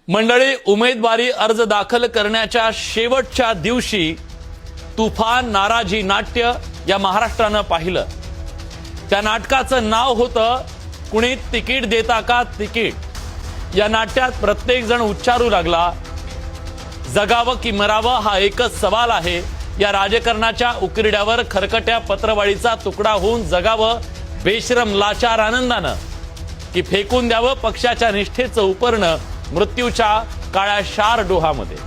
मंडळी, उमेदवारी अर्ज दाखल करण्याच्या शेवटच्या दिवशी तुफान नाराजी नाट्य या महाराष्ट्रानं पाहिलं। त्या नाटकाचं नाव होतं कुणी तिकीट देता का तिकीट। या नाट्यात प्रत्येक जण उच्चारू लागला, जगावं की मरावं हा एकच सवाल आहे। या राजकारणाच्या उकिरड्यावर खरकट्या पत्रवाळीचा तुकडा होऊन जगावं बेशरम लाचार आनंदानं, की फेकून द्यावं पक्षाच्या निष्ठेचं उपरणं मृत्यूच्या काळ्या शार डोहामध्ये,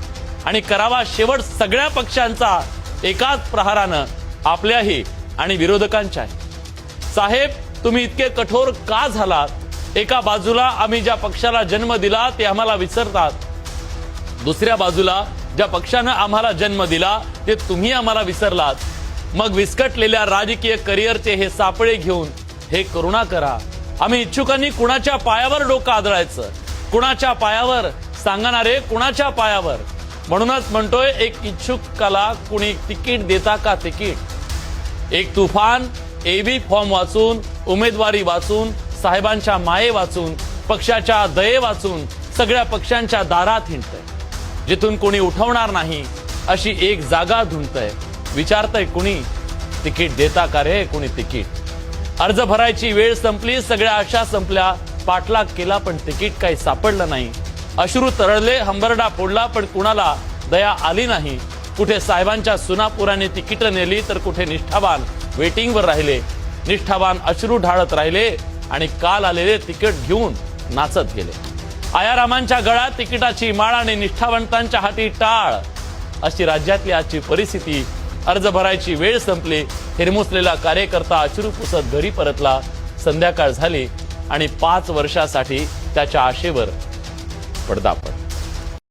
आणि करावा शेवट सगळ्या पक्षांचा एकाच प्रहारानं, आपल्याही आणि विरोधकांच्याही। साहेब, तुम्ही इतके कठोर का झालात? एका बाजूला आम्ही ज्या पक्षाला जन्म दिला ते आम्हाला विसरतात, दुसऱ्या बाजूला ज्या पक्षानं आम्हाला जन्म दिला ते तुम्ही आम्हाला विसरलात। मग विस्कटलेल्या राजकीय करिअरचे हे सापळे घेऊन हे करुणा करा। आम्ही इच्छुकांनी कुणाच्या पायावर डोकं आदळायचं? कुणाच्या पायावर? सांगणारे कुणाच्या पायावर? म्हणूनच म्हणतोय, एक इच्छुकाला कुणी तिकीट देता का तिकीट। एक तुफान एबी फॉर्म वाचून, उमेदवारी वाचून, साहेबांच्या माये वाचून, पक्षाच्या दये वाचून सगळ्या पक्षांच्या दारात हिंडतंय। जिथून कोणी उठवणार नाही अशी एक जागा धुंडतंय। विचारतंय कुणी तिकीट देता का रे कुणी तिकीट। अर्ज भरायची वेळ संपली, सगळ्या आशा संपल्या, पाठलाग केला पण तिकीट काही सापडलं नाही। अश्रू तरळले, हंबरडा फोडला पण कुणाला दया आली नाही। कुठे साहेबांच्या सुनापुराने तिकीट नेली तर कुठे निष्ठावान वेटिंगवर राहिले। निष्ठावान अश्रू ढाळत राहिले आणि काल आलेले तिकीट घेऊन नाचत गेले। आयारामांच्या गळ्यात तिकिटाची माळ आणि निष्ठावंतांच्या हाती टाळ, अशी राज्यातली आजची परिस्थिती। अर्ज भरायची वेळ संपली, हिरमुसलेला कार्यकर्ता अश्रू पुसत घरी परतला। संध्याकाळ झाली आणि 5 वर्षासाठी त्याच्या आशेवर पडदा पडला।